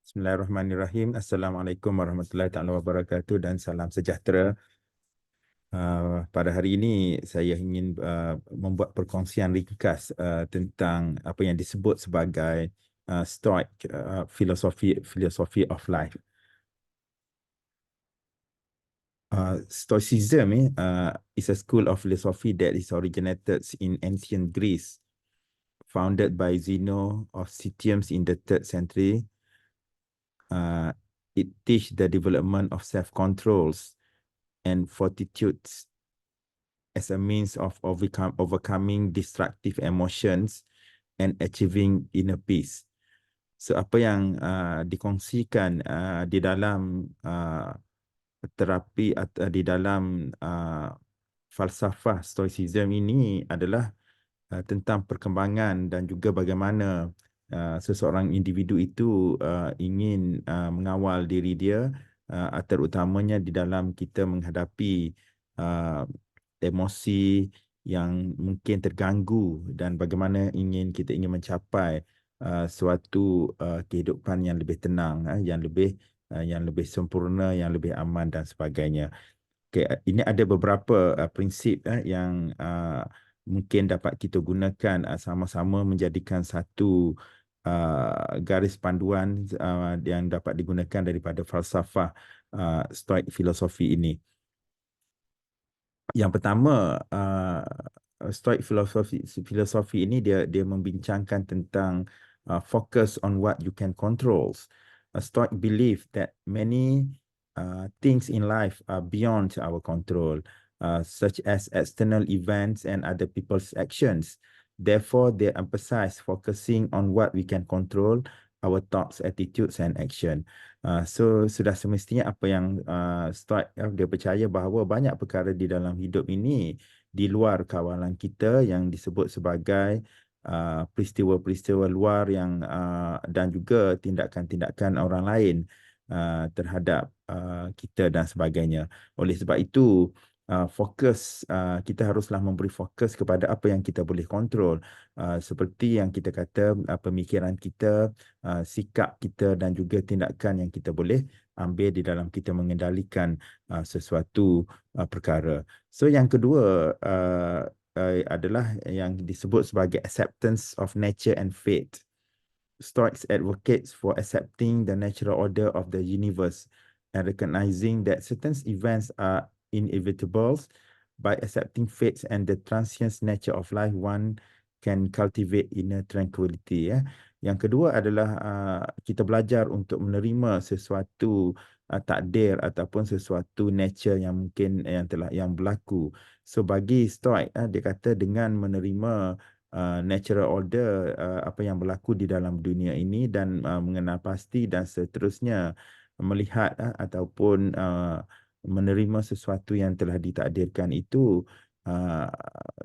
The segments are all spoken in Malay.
Bismillahirrahmanirrahim. Assalamualaikum warahmatullahi taala wabarakatuh dan salam sejahtera. Pada hari ini saya ingin membuat perkongsian ringkas tentang apa yang disebut sebagai Stoic philosophy of life. Stoicism is a school of philosophy that is originated in ancient Greece, founded by Zeno of Citium in the 3rd century. It teaches the development of self-controls and fortitudes as a means of overcoming destructive emotions and achieving inner peace. So apa yang dikongsikan di dalam terapi atau di dalam falsafah Stoicism ini adalah tentang perkembangan dan juga bagaimana seseorang individu itu ingin mengawal diri dia, terutamanya di dalam kita menghadapi emosi yang mungkin terganggu dan bagaimana kita ingin mencapai suatu kehidupan yang lebih tenang, yang lebih sempurna, yang lebih aman dan sebagainya. Okay, ini ada beberapa prinsip yang mungkin dapat kita gunakan sama-sama menjadikan satu garis panduan yang dapat digunakan daripada falsafah Stoic filosofi ini. Yang pertama, Stoic filosofi ini dia membincangkan tentang focus on what you can control. Stoic believe that many things in life are beyond our control, such as external events and other people's actions. Therefore, they emphasize focusing on what we can control, our thoughts, attitudes, and action. So sudah semestinya apa yang Stoic dia percaya bahawa banyak perkara di dalam hidup ini di luar kawalan kita yang disebut sebagai peristiwa-peristiwa luar yang dan juga tindakan-tindakan orang lain terhadap kita dan sebagainya. Oleh sebab itu fokus kita haruslah memberi fokus kepada apa yang kita boleh kontrol, seperti yang kita kata pemikiran kita, sikap kita dan juga tindakan yang kita boleh ambil di dalam kita mengendalikan sesuatu perkara. So yang kedua adalah yang disebut sebagai acceptance of nature and fate. Stoics advocates for accepting the natural order of the universe and recognizing that certain events are inevitable. By accepting fates and the transient nature of life, one can cultivate inner tranquility. Yang kedua adalah kita belajar untuk menerima sesuatu takdir ataupun sesuatu nature yang mungkin yang berlaku. So bagi Stoic, dia kata dengan menerima natural order apa yang berlaku di dalam dunia ini dan mengenal pasti dan seterusnya melihat ataupun menerima sesuatu yang telah ditakdirkan itu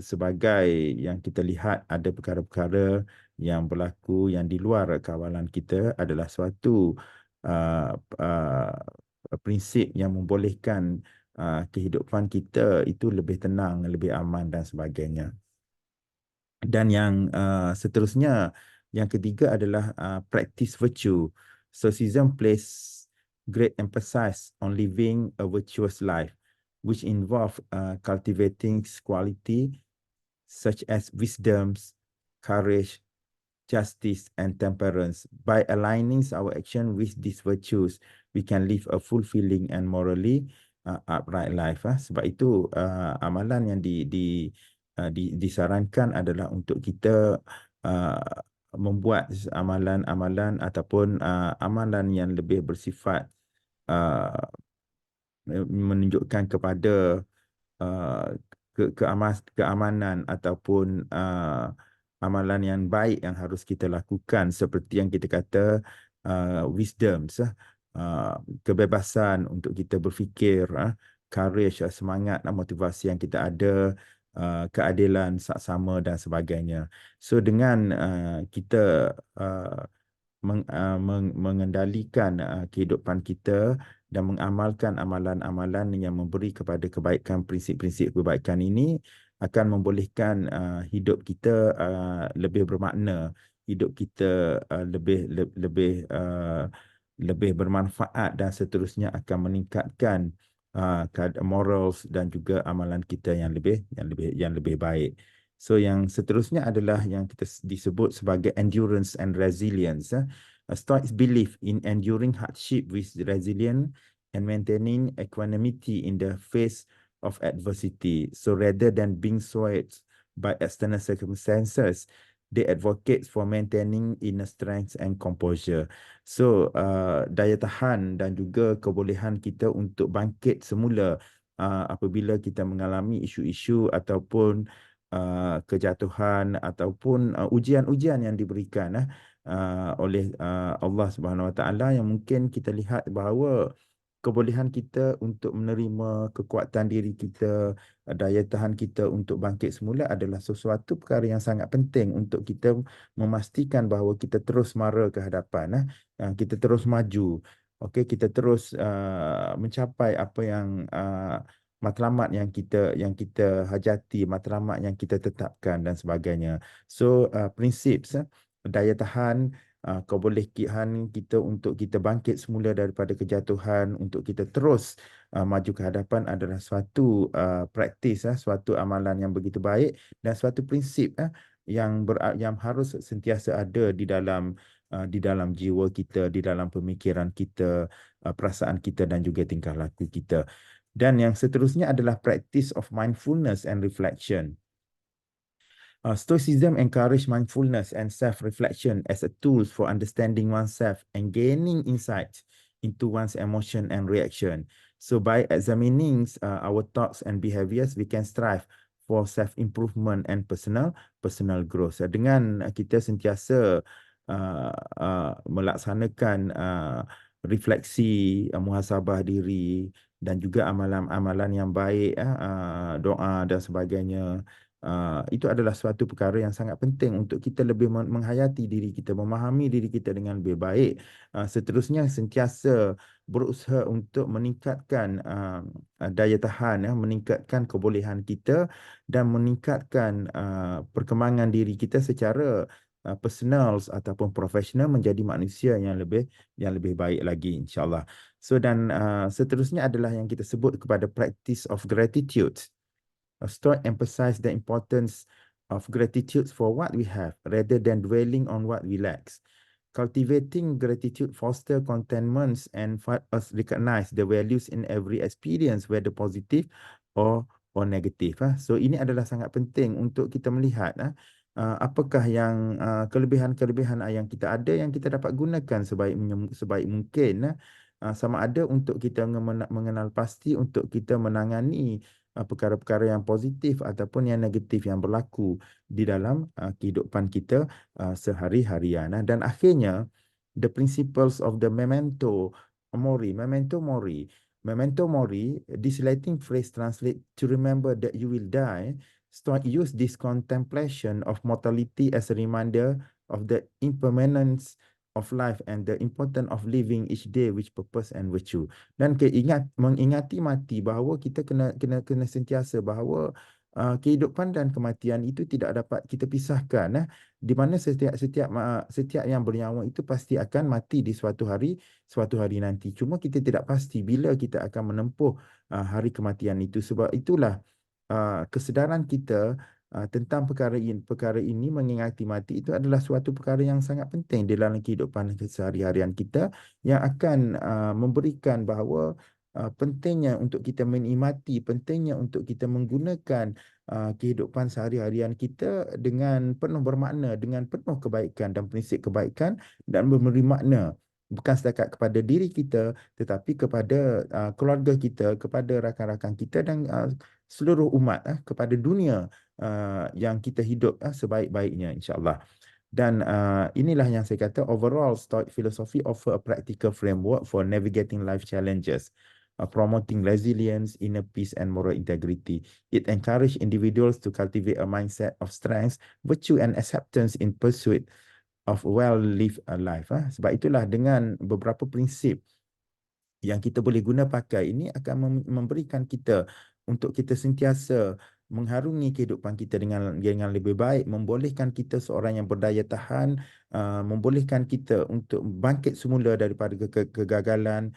sebagai yang kita lihat ada perkara-perkara yang berlaku yang di luar kawalan kita adalah suatu prinsip yang membolehkan kehidupan kita itu lebih tenang, lebih aman dan sebagainya. Dan yang seterusnya, yang ketiga adalah practice virtue. Stoicism place great emphasis on living a virtuous life, which involve cultivating quality such as wisdom, courage, justice, and temperance. By aligning our action with these virtues, we can live a fulfilling and morally upright life. Sebab itu amalan yang disarankan adalah untuk kita membuat amalan-amalan ataupun amalan yang lebih bersifat menunjukkan kepada keamanan ataupun amalan yang baik yang harus kita lakukan, seperti yang kita kata wisdom, kebebasan untuk kita berfikir, courage, semangat, motivasi yang kita ada, keadilan, saksama dan sebagainya. So dengan kita mengendalikan kehidupan kita dan mengamalkan amalan-amalan yang memberi kepada kebaikan, prinsip-prinsip kebaikan ini akan membolehkan hidup kita lebih bermakna, hidup kita lebih lebih bermanfaat dan seterusnya akan meningkatkan morals dan juga amalan kita yang lebih baik. So yang seterusnya adalah yang kita disebut sebagai endurance and resilience. Stoics believe in enduring hardship with resilience and maintaining equanimity in the face of adversity. So rather than being swayed by external circumstances, they advocate for maintaining inner strength and composure. So daya tahan dan juga kebolehan kita untuk bangkit semula apabila kita mengalami isu-isu ataupun kejatuhan ataupun ujian-ujian yang diberikan oleh Allah Subhanahu Wa Taala, yang mungkin kita lihat bahawa kebolehan kita untuk menerima kekuatan diri kita, daya tahan kita untuk bangkit semula adalah sesuatu perkara yang sangat penting untuk kita memastikan bahawa kita terus mara ke hadapan, kita terus maju, okey, kita terus mencapai apa yang matlamat yang kita hajati, matlamat yang kita tetapkan dan sebagainya. So prinsip daya tahan, kebolehan kita untuk kita bangkit semula daripada kejatuhan, untuk kita terus maju ke hadapan adalah suatu praktis, suatu amalan yang begitu baik dan suatu prinsip yang harus sentiasa ada di dalam jiwa kita, di dalam pemikiran kita, perasaan kita dan juga tingkah laku kita. Dan yang seterusnya adalah practice of mindfulness and reflection. Stoicism encourage mindfulness and self-reflection as a tool for understanding oneself and gaining insight into one's emotion and reaction. So by examining our thoughts and behaviors, we can strive for self-improvement and personal growth. Dengan kita sentiasa melaksanakan refleksi, muhasabah diri dan juga amalan-amalan yang baik, doa dan sebagainya. Itu adalah suatu perkara yang sangat penting untuk kita lebih menghayati diri kita, memahami diri kita dengan lebih baik. Seterusnya sentiasa berusaha untuk meningkatkan daya tahan, meningkatkan kebolehan kita dan meningkatkan perkembangan diri kita secara personal ataupun profesional menjadi manusia yang lebih baik lagi, insya-Allah. So dan seterusnya adalah yang kita sebut kepada practice of gratitude. Stoic emphasize the importance of gratitude for what we have rather than dwelling on what we lack. Cultivating gratitude foster contentment and us recognize the values in every experience, whether positive or negative. So ini adalah sangat penting untuk kita melihat apakah yang kelebihan-kelebihan yang kita ada yang kita dapat gunakan sebaik mungkin, sama ada untuk kita mengenal pasti untuk kita menangani perkara-perkara yang positif ataupun yang negatif yang berlaku di dalam kehidupan kita sehari-harian. Dan akhirnya, the principles of the memento mori. Memento mori, this Latin phrase translates to remember that you will die. Stoic use this contemplation of mortality as a reminder of the impermanence of life and the importance of living each day with purpose and virtue. Dan mengingati mati bahawa kita kena sentiasa bahawa kehidupan dan kematian itu tidak dapat kita pisahkan, di mana setiap yang bernyawa itu pasti akan mati di suatu hari nanti. Cuma kita tidak pasti bila kita akan menempuh hari kematian itu. Sebab itulah kesedaran kita tentang perkara ini, mengingati mati itu adalah suatu perkara yang sangat penting di dalam kehidupan sehari-harian kita, yang akan memberikan bahawa pentingnya untuk kita menikmati, pentingnya untuk kita menggunakan kehidupan sehari-harian kita dengan penuh bermakna, dengan penuh kebaikan dan prinsip kebaikan, dan memberi makna bukan setakat kepada diri kita tetapi kepada keluarga kita, kepada rakan-rakan kita dan seluruh umat, kepada dunia yang kita hidup sebaik-baiknya, insya-Allah. Dan inilah yang saya kata, overall Stoic philosophy offer a practical framework for navigating life challenges, promoting resilience, inner peace and moral integrity. It encourage individuals to cultivate a mindset of strength, virtue and acceptance in pursuit of well-lived life. Sebab itulah dengan beberapa prinsip yang kita boleh guna pakai ini akan memberikan kita untuk kita sentiasa mengharungi kehidupan kita dengan lebih baik, membolehkan kita seorang yang berdaya tahan, membolehkan kita untuk bangkit semula daripada kegagalan,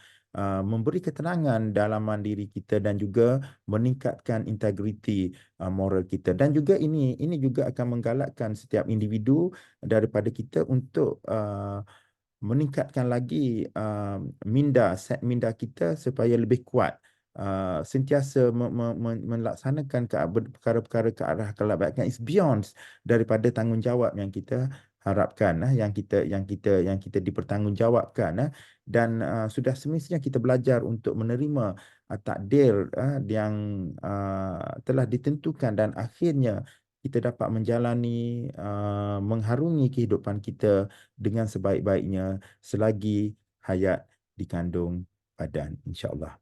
memberi ketenangan dalaman diri kita dan juga meningkatkan integriti moral kita. Dan juga ini juga akan menggalakkan setiap individu daripada kita untuk meningkatkan lagi set minda kita supaya lebih kuat. Sentiasa melaksanakan perkara-perkara ke arah kebaikan is beyond daripada tanggungjawab yang kita harapkan, yang kita dipertanggungjawabkan, dan sudah semestinya kita belajar untuk menerima takdir yang telah ditentukan, dan akhirnya kita dapat menjalani mengharungi kehidupan kita dengan sebaik-baiknya selagi hayat dikandung badan, insya-Allah.